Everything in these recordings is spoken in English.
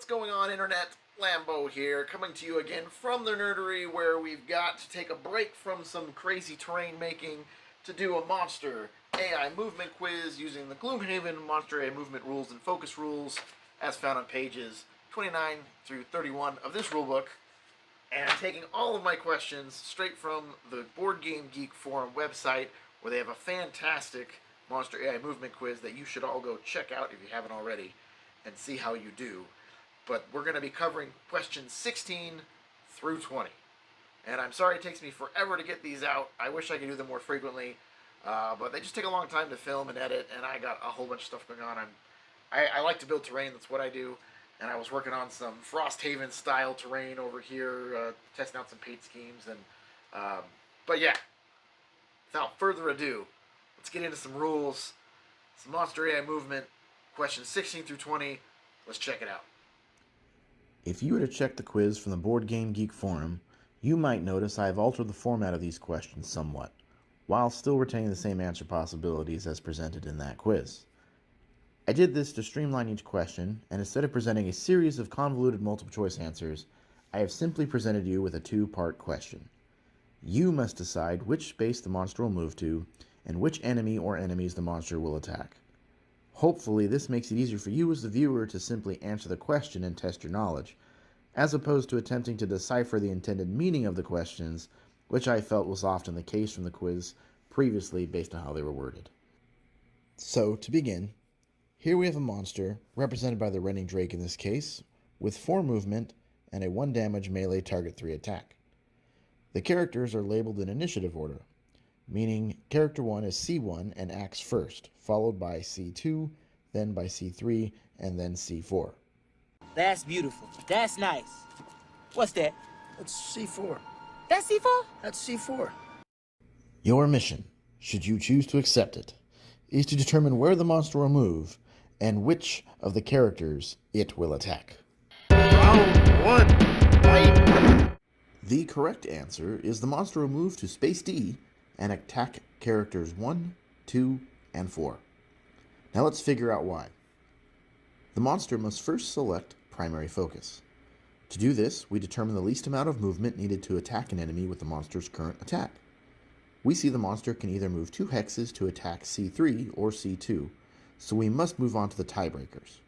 What's going on, Internet? Lambo here, coming to you again from the nerdery, where we've got to take a break from some crazy terrain making to do a monster AI movement quiz using the Gloomhaven Monster AI Movement Rules and Focus Rules as found on pages 29 through 31 of this rulebook, and I'm taking all of my questions straight from the Board Game Geek Forum website, where they have a fantastic Monster AI Movement quiz that you should all go check out if you haven't already and see how you do. But we're going to be covering questions 16 through 20. And I'm sorry it takes me forever to get these out. I wish I could do them more frequently, but they just take a long time to film and edit, and I got a whole bunch of stuff going on. I like to build terrain, that's what I do, and I was working on some Frosthaven style terrain over here, testing out some paint schemes, and but yeah, without further ado, let's get into some rules, some Monster AI movement, questions 16 through 20. Let's check it out. If you were to check the quiz from the Board Game Geek Forum, you might notice I have altered the format of these questions somewhat, while still retaining the same answer possibilities as presented in that quiz. I did this to streamline each question, and instead of presenting a series of convoluted multiple-choice answers, I have simply presented you with a two-part question. You must decide which space the monster will move to, and which enemy or enemies the monster will attack. Hopefully, this makes it easier for you as the viewer to simply answer the question and test your knowledge, as opposed to attempting to decipher the intended meaning of the questions, which I felt was often the case from the quiz previously based on how they were worded. So, to begin, here we have a monster, represented by the Rending Drake in this case, with 4 movement and a 1 damage melee target 3 attack. The characters are labeled in initiative order, meaning character 1 is C1 and acts first, followed by C2, then by C3, and then C4. That's beautiful. That's nice. What's that? That's C4. That's C4? That's C4. Your mission, should you choose to accept it, is to determine where the monster will move and which of the characters it will attack. Round 1, fight! The correct answer is the monster will move to space D and attack characters 1, 2, and 4. Now let's figure out why. The monster must first select primary focus. To do this, we determine the least amount of movement needed to attack an enemy with the monster's current attack. We see the monster can either move 2 hexes to attack C3 or C2, so we must move on to the tiebreakers.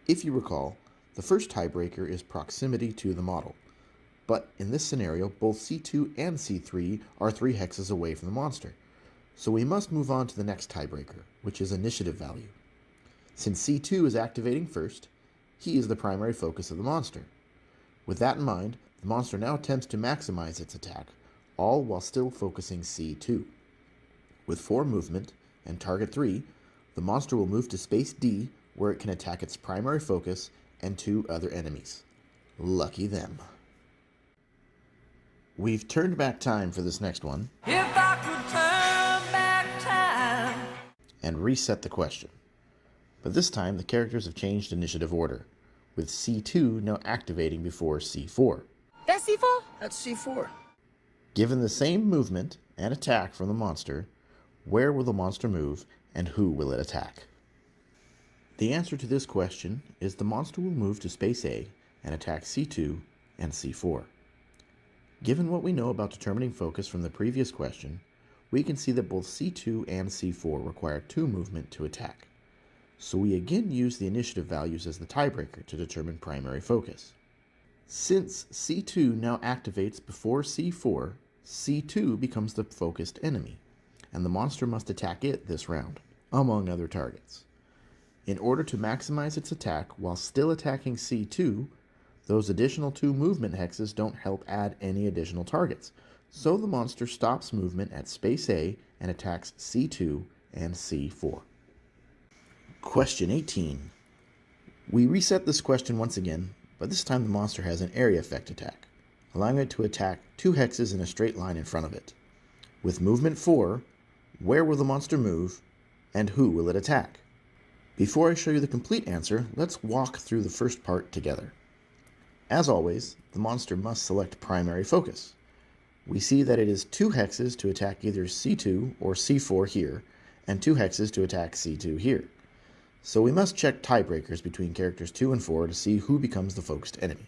If you recall, the first tiebreaker is proximity to the model. But in this scenario, both C2 and C3 are 3 hexes away from the monster, so we must move on to the next tiebreaker, which is initiative value. Since C2 is activating first, he is the primary focus of the monster. With that in mind, the monster now attempts to maximize its attack, all while still focusing C2. With 4 movement and target 3, the monster will move to space D, where it can attack its primary focus and 2 other enemies. Lucky them. We've turned back time for this next one. If I could turn back time. And reset the question. But this time the characters have changed initiative order, with C2 now activating before C4. That's C4? That's C4. Given the same movement and attack from the monster, where will the monster move and who will it attack? The answer to this question is the monster will move to space A and attack C2 and C4. Given what we know about determining focus from the previous question, we can see that both C2 and C4 require 2 movement to attack. So we again use the initiative values as the tiebreaker to determine primary focus. Since C2 now activates before C4, C2 becomes the focused enemy, and the monster must attack it this round, among other targets. In order to maximize its attack while still attacking C2, those additional 2 movement hexes don't help add any additional targets, so the monster stops movement at space A and attacks C2 and C4. Question 18. We reset this question once again, but this time the monster has an area effect attack, allowing it to attack 2 hexes in a straight line in front of it. With movement 4, where will the monster move, and who will it attack? Before I show you the complete answer, let's walk through the first part together. As always, the monster must select primary focus. We see that it is 2 hexes to attack either C2 or C4 here, and 2 hexes to attack C2 here. So we must check tiebreakers between characters 2 and 4 to see who becomes the focused enemy.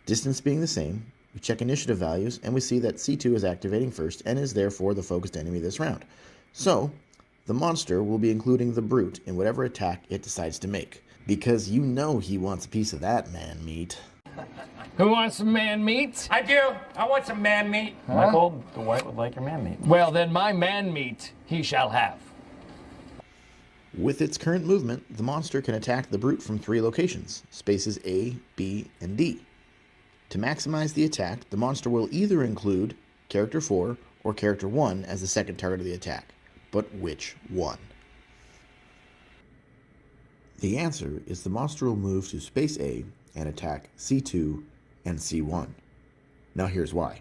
Distance being the same, we check initiative values and we see that C2 is activating first and is therefore the focused enemy this round. So, the monster will be including the brute in whatever attack it decides to make, because you know he wants a piece of that man meat. Who wants some man meat? I do. I want some man meat. Michael, the white would like your man meat. Well, then my man meat he shall have. With its current movement, the monster can attack the brute from 3 locations, spaces A, B, and D. To maximize the attack, the monster will either include character 4 or character 1 as the second target of the attack. But which one? The answer is the monster will move to space A and attack C2 and C1. Now here's why.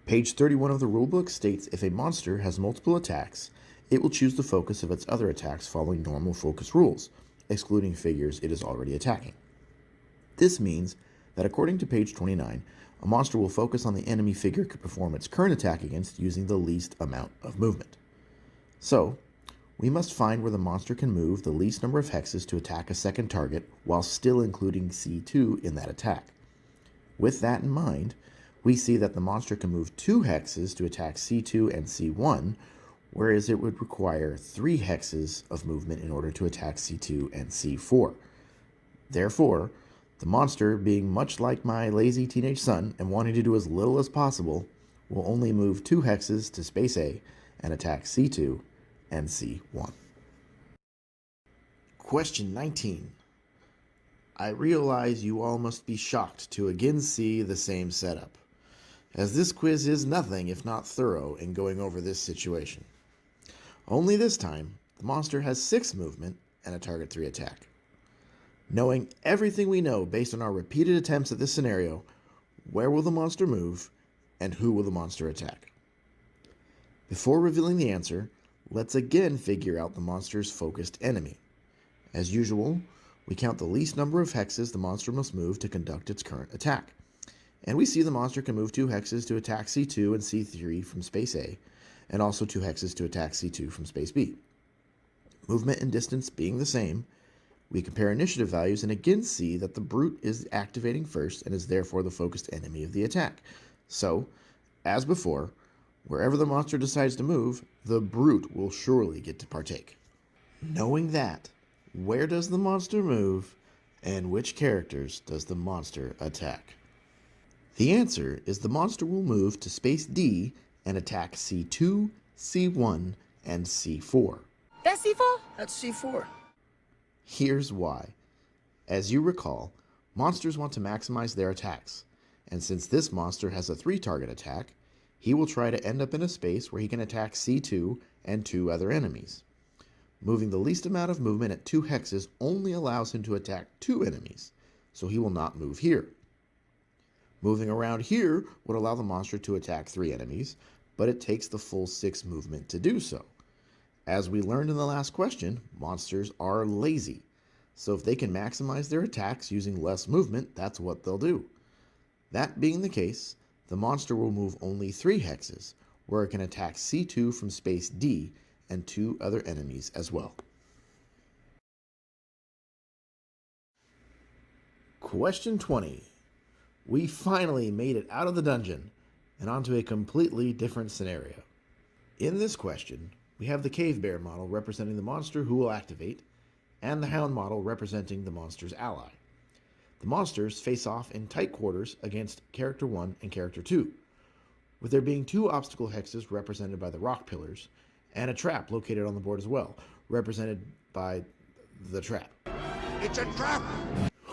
Page 31 of the rulebook states if a monster has multiple attacks, it will choose the focus of its other attacks following normal focus rules, excluding figures it is already attacking. This means that according to page 29, a monster will focus on the enemy figure could perform its current attack against using the least amount of movement. So, we must find where the monster can move the least number of hexes to attack a second target while still including C2 in that attack. With that in mind, we see that the monster can move 2 hexes to attack C2 and C1, whereas it would require 3 hexes of movement in order to attack C2 and C4. Therefore, the monster, being much like my lazy teenage son and wanting to do as little as possible, will only move 2 hexes to space A and attack C2 and C1. Question 19. I realize you all must be shocked to again see the same setup, as this quiz is nothing if not thorough in going over this situation. Only this time, the monster has 6 movement and a target 3 attack. Knowing everything we know based on our repeated attempts at this scenario, where will the monster move and who will the monster attack? Before revealing the answer, let's again figure out the monster's focused enemy. As usual, we count the least number of hexes the monster must move to conduct its current attack. And we see the monster can move 2 hexes to attack C2 and C3 from space A, and also 2 hexes to attack C2 from space B. Movement and distance being the same, we compare initiative values and again see that the brute is activating first and is therefore the focused enemy of the attack. So, as before, wherever the monster decides to move, the brute will surely get to partake. Knowing that, where does the monster move, and which characters does the monster attack? The answer is the monster will move to space D and attack C2, C1, and C4. That's C4? That's C4. Here's why. As you recall, monsters want to maximize their attacks, and since this monster has a 3-target attack, he will try to end up in a space where he can attack C2 and 2 other enemies. Moving the least amount of movement at 2 hexes only allows him to attack 2 enemies, so he will not move here. Moving around here would allow the monster to attack 3 enemies, but it takes the full 6 movement to do so. As we learned in the last question, monsters are lazy, so if they can maximize their attacks using less movement, that's what they'll do. That being the case, the monster will move only 3 hexes, where it can attack C2 from space D and 2 other enemies as well. Question 20. We finally made it out of the dungeon and onto a completely different scenario. In this question, we have the cave bear model representing the monster who will activate, and the hound model representing the monster's ally. The monsters face off in tight quarters against character 1 and character 2, with there being 2 obstacle hexes represented by the rock pillars, and a trap located on the board as well, represented by the trap. It's a trap!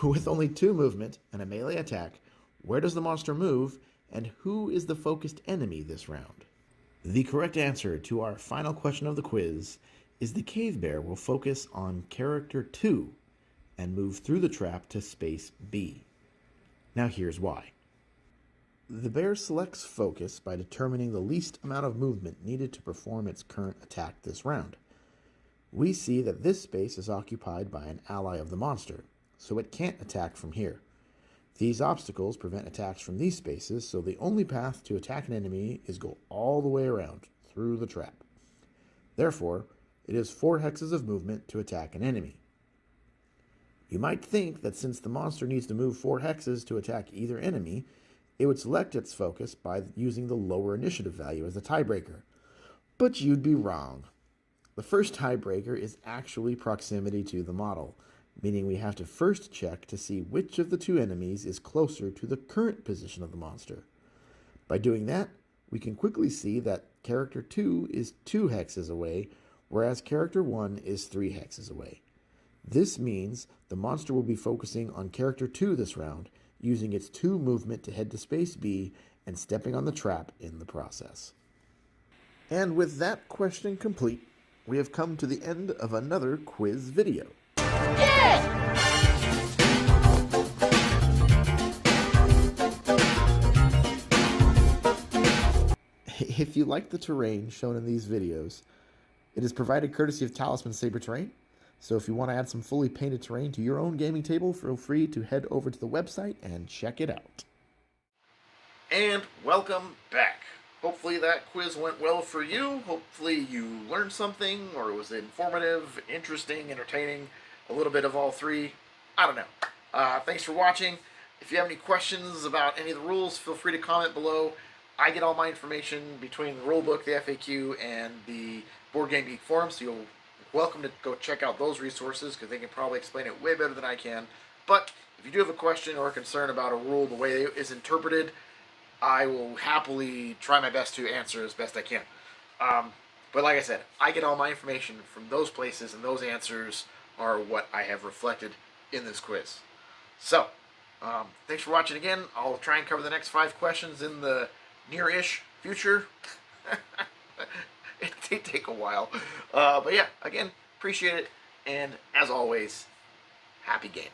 With only 2 movement and a melee attack, where does the monster move, and who is the focused enemy this round? The correct answer to our final question of the quiz is the cave bear will focus on character 2 and move through the trap to space B. Now here's why. The bear selects focus by determining the least amount of movement needed to perform its current attack this round. We see that this space is occupied by an ally of the monster, so it can't attack from here. These obstacles prevent attacks from these spaces, so the only path to attack an enemy is go all the way around, through the trap. Therefore, it is 4 hexes of movement to attack an enemy. You might think that since the monster needs to move 4 hexes to attack either enemy, it would select its focus by using the lower initiative value as the tiebreaker. But you'd be wrong. The first tiebreaker is actually proximity to the model, meaning we have to first check to see which of the 2 enemies is closer to the current position of the monster. By doing that, we can quickly see that character 2 is 2 hexes away, whereas character 1 is 3 hexes away. This means the monster will be focusing on character 2 this round, using its 2 movement to head to space B and stepping on the trap in the process. And with that question complete, we have come to the end of another quiz video. If you like the terrain shown in these videos, it is provided courtesy of Talisman Saber Terrain. So if you want to add some fully painted terrain to your own gaming table, feel free to head over to the website and check it out. And welcome back. Hopefully that quiz went well for you. Hopefully you learned something, or it was informative, interesting, entertaining, a little bit of all three. I don't know. Thanks for watching. If you have any questions about any of the rules, feel free to comment below. I get all my information between the rulebook, the FAQ, and the Board Game Geek forum, so you're welcome to go check out those resources because they can probably explain it way better than I can. But if you do have a question or a concern about a rule, the way it is interpreted, I will happily try my best to answer as best I can. But like I said, I get all my information from those places, and those answers are what I have reflected in this quiz. So, thanks for watching again. I'll try and cover the next 5 questions in the near-ish future. It did take a while. But yeah, again, appreciate it. And as always, happy gaming.